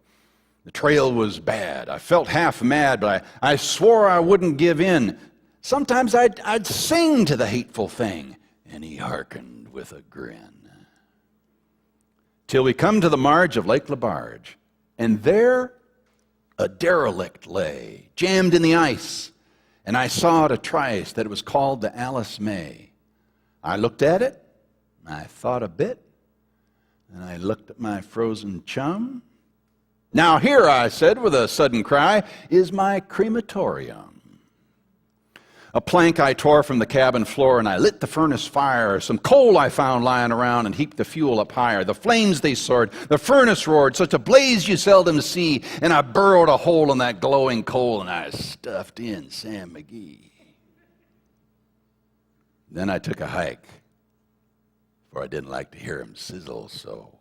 The trail was bad. I felt half mad, but I swore I wouldn't give in. Sometimes I'd sing to the hateful thing, and he hearkened with a grin. Till we come to the marge of Lake Labarge, and there a derelict lay, jammed in the ice, and I saw at a trice that it was called the Alice May. I looked at it, I thought a bit, and I looked at my frozen chum. "Now here," I said with a sudden cry, "is my crematorium." A plank I tore from the cabin floor, and I lit the furnace fire. Some coal I found lying around and heaped the fuel up higher. The flames they soared, the furnace roared, such a blaze you seldom see, and I burrowed a hole in that glowing coal, and I stuffed in Sam McGee. Then I took a hike, for I didn't like to hear him sizzle so.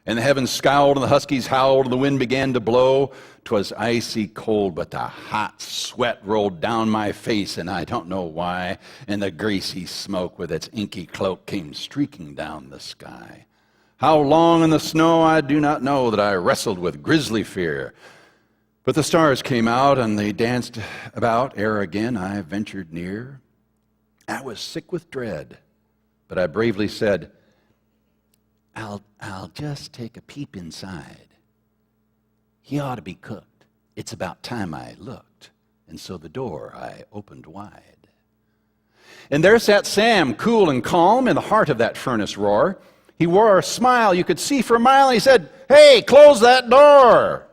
And the heavens scowled, and the huskies howled, and the wind began to blow. 'Twas icy cold, but the hot sweat rolled down my face, and I don't know why. And the greasy smoke with its inky cloak came streaking down the sky. How long in the snow I do not know, that I wrestled with grisly fear. But the stars came out, and they danced about, ere again I ventured near. I was sick with dread, but I bravely said, I'll just take a peep inside. He ought to be cooked. It's about time I looked. And so the door I opened wide. And there sat Sam, cool and calm, in the heart of that furnace roar. He wore a smile you could see for a mile, and he said, "Hey, close that door.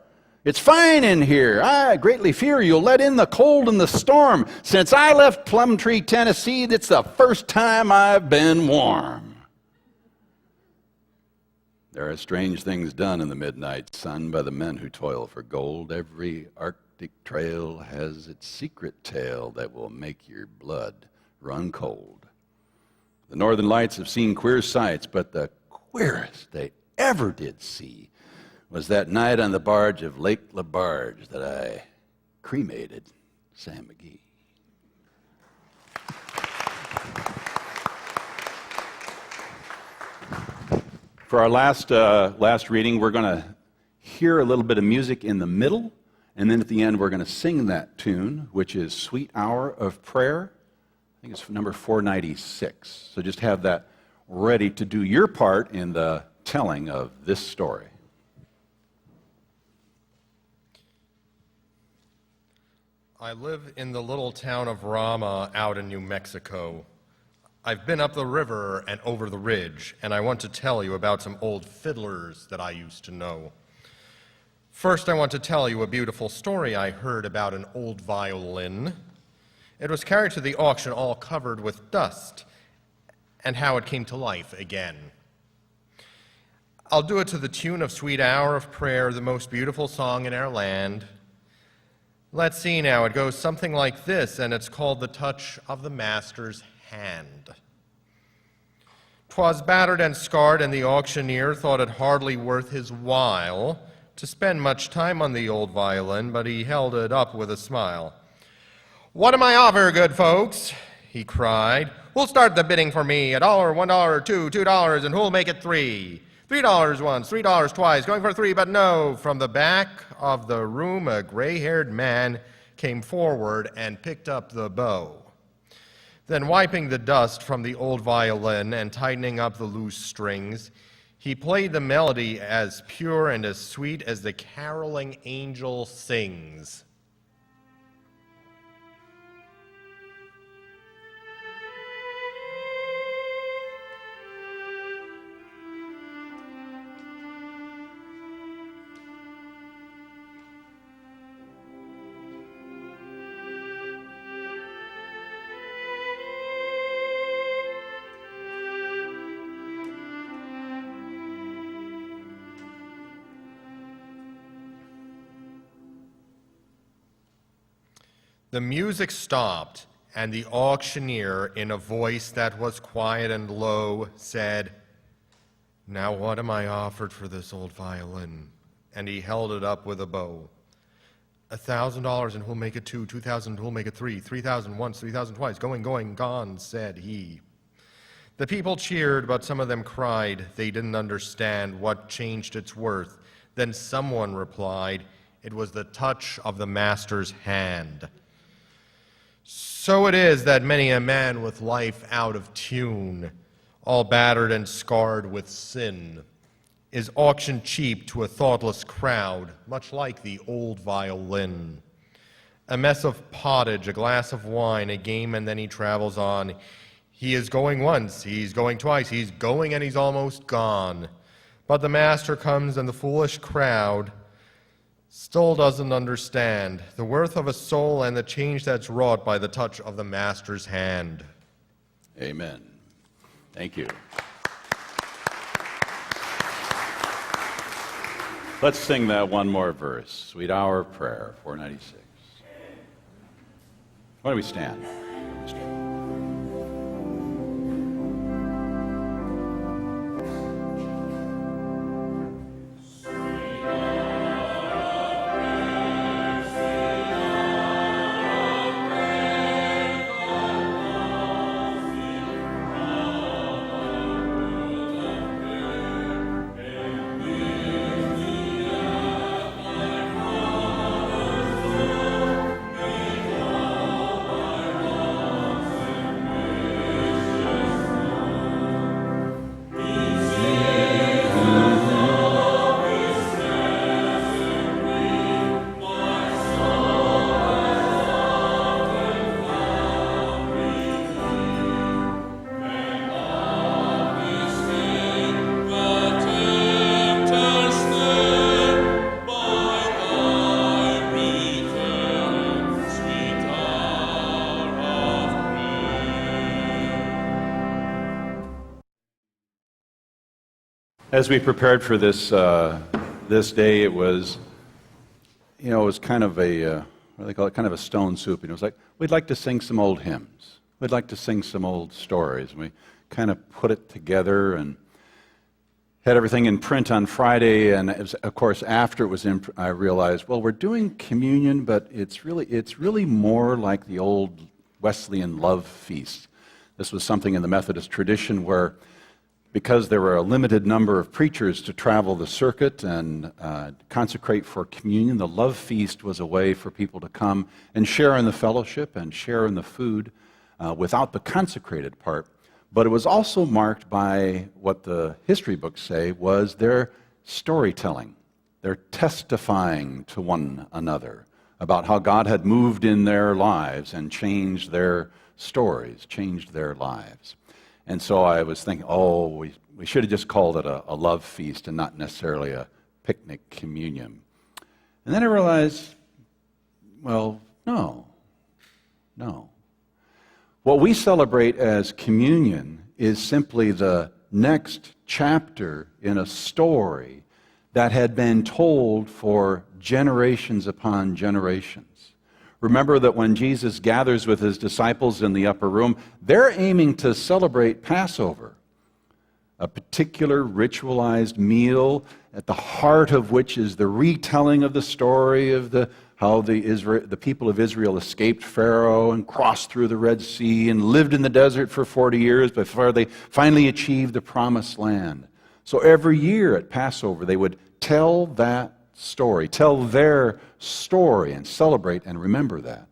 It's fine in here. I greatly fear you'll let in the cold and the storm. Since I left Plumtree, Tennessee, it's the first time I've been warm." There are strange things done in the midnight sun by the men who toil for gold. Every Arctic trail has its secret tale that will make your blood run cold. The Northern Lights have seen queer sights, but the queerest they ever did see was that night on the barge of Lake Labarge that I cremated Sam McGee. For our last reading, we're going to hear a little bit of music in the middle, and then at the end we're going to sing that tune, which is Sweet Hour of Prayer. I think it's number 496. So just have that ready to do your part in the telling of this story. I live in the little town of Rama out in New Mexico. I've been up the river and over the ridge, and I want to tell you about some old fiddlers that I used to know. First, I want to tell you a beautiful story I heard about an old violin. It was carried to the auction all covered with dust, and how it came to life again. I'll do it to the tune of Sweet Hour of Prayer, the most beautiful song in our land. Let's see now, it goes something like this, and it's called The Touch of the Master's Hand. 'Twas battered and scarred, and the auctioneer thought it hardly worth his while to spend much time on the old violin, but he held it up with a smile. "What am I offer, good folks?" he cried. "Who'll start the bidding for me? $1, $1, $2, and who'll make it $3? $3 once, $3 twice, going for $3, but no." From the back of the room, a gray-haired man came forward and picked up the bow. Then, wiping the dust from the old violin and tightening up the loose strings, he played the melody as pure and as sweet as the caroling angel sings. The music stopped, and the auctioneer, in a voice that was quiet and low, said, "Now what am I offered for this old violin?" And he held it up with a bow. $1,000, and who'll make it 2? 2,000, who'll make it 3? 3,000 once, 3,000 twice. Going, going, gone, said he. The people cheered, but some of them cried. They didn't understand what changed its worth. Then someone replied, "It was the touch of the master's hand." So it is that many a man with life out of tune, all battered and scarred with sin, is auctioned cheap to a thoughtless crowd, much like the old violin. A mess of pottage, a glass of wine, a game, and then he travels on. He is going once, he's going twice, he's going and he's almost gone. But the master comes and the foolish crowd still doesn't understand the worth of a soul and the change that's wrought by the touch of the master's hand. Amen. Thank you. Let's sing that one more verse. Sweet Hour of Prayer, 496. Why don't we stand? As we prepared for this this day, it was, it was kind of a what do they call it? Kind of a stone soup. It was like we'd like to sing some old hymns. We'd like to sing some old stories. We kind of put it together and had everything in print on Friday. And it was, of course, after it was in, I realized, well, we're doing communion, but it's really more like the old Wesleyan love feast. This was something in the Methodist tradition where, because there were a limited number of preachers to travel the circuit and consecrate for communion, the love feast was a way for people to come and share in the fellowship and share in the food without the consecrated part. But it was also marked by what the history books say was their storytelling, their testifying to one another about how God had moved in their lives and changed their stories, changed their lives. And so I was thinking, we should have just called it a love feast and not necessarily a picnic communion. And then I realized, well, no. What we celebrate as communion is simply the next chapter in a story that had been told for generations upon generations. Remember that when Jesus gathers with his disciples in the upper room, they're aiming to celebrate Passover, a particular ritualized meal at the heart of which is the retelling of the story of how the people of Israel escaped Pharaoh and crossed through the Red Sea and lived in the desert for 40 years before they finally achieved the Promised Land. So every year at Passover, they would tell that story, tell their story and celebrate and remember that.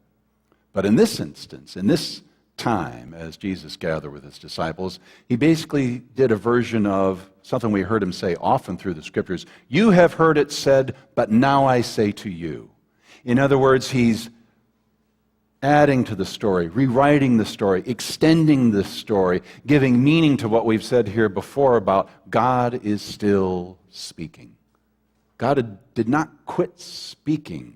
But in this instance, in this time, as Jesus gathered with his disciples, he basically did a version of something we heard him say often through the scriptures. You have heard it said, but now I say to you. In other words, he's adding to the story, rewriting the story, extending the story, giving meaning to what we've said here before about God is still speaking. God did not quit speaking,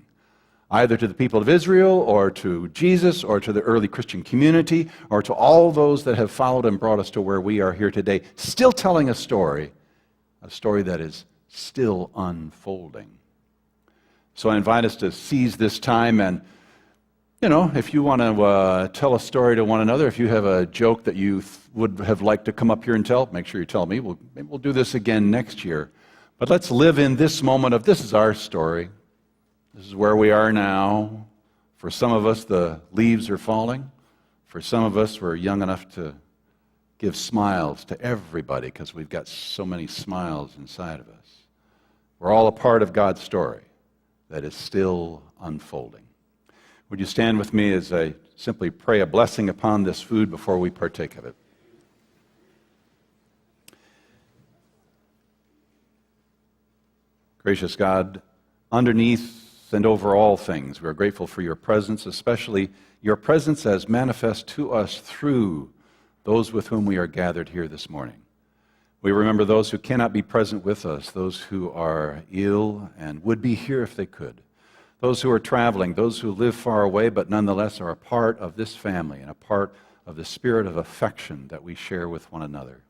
either to the people of Israel or to Jesus or to the early Christian community or to all those that have followed and brought us to where we are here today, still telling a story that is still unfolding. So I invite us to seize this time and if you want to tell a story to one another, if you have a joke that you would have liked to come up here and tell, make sure you tell me. Maybe we'll do this again next year. But let's live in this moment of this is our story. This is where we are now. For some of us, the leaves are falling. For some of us, we're young enough to give smiles to everybody because we've got so many smiles inside of us. We're all a part of God's story that is still unfolding. Would you stand with me as I simply pray a blessing upon this food before we partake of it? Gracious God, underneath and over all things, we are grateful for your presence, especially your presence as manifest to us through those with whom we are gathered here this morning. We remember those who cannot be present with us, those who are ill and would be here if they could, those who are traveling, those who live far away but nonetheless are a part of this family and a part of the spirit of affection that we share with one another.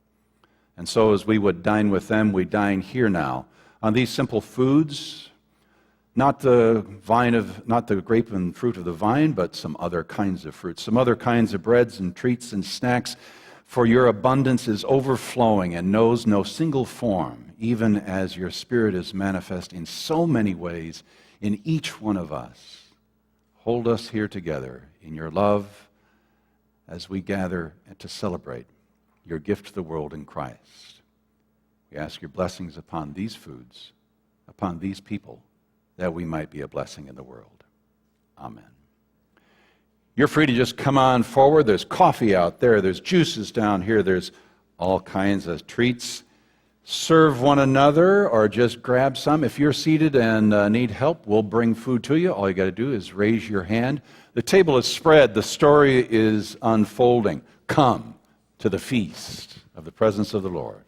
And so as we would dine with them, we dine here now on these simple foods, not the grape and fruit of the vine, but some other kinds of fruits, some other kinds of breads and treats and snacks, for your abundance is overflowing and knows no single form, even as your Spirit is manifest in so many ways in each one of us. Hold us here together in your love as we gather to celebrate your gift to the world in Christ. We ask your blessings upon these foods, upon these people, that we might be a blessing in the world. Amen. You're free to just come on forward. There's coffee out there. There's juices down here. There's all kinds of treats. Serve one another or just grab some. If you're seated and need help, we'll bring food to you. All you got to do is raise your hand. The table is spread. The story is unfolding. Come to the feast of the presence of the Lord.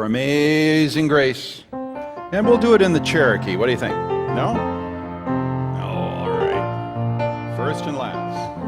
For Amazing Grace. And we'll do it in the Cherokee. What do you think? No? No, all right. First and last.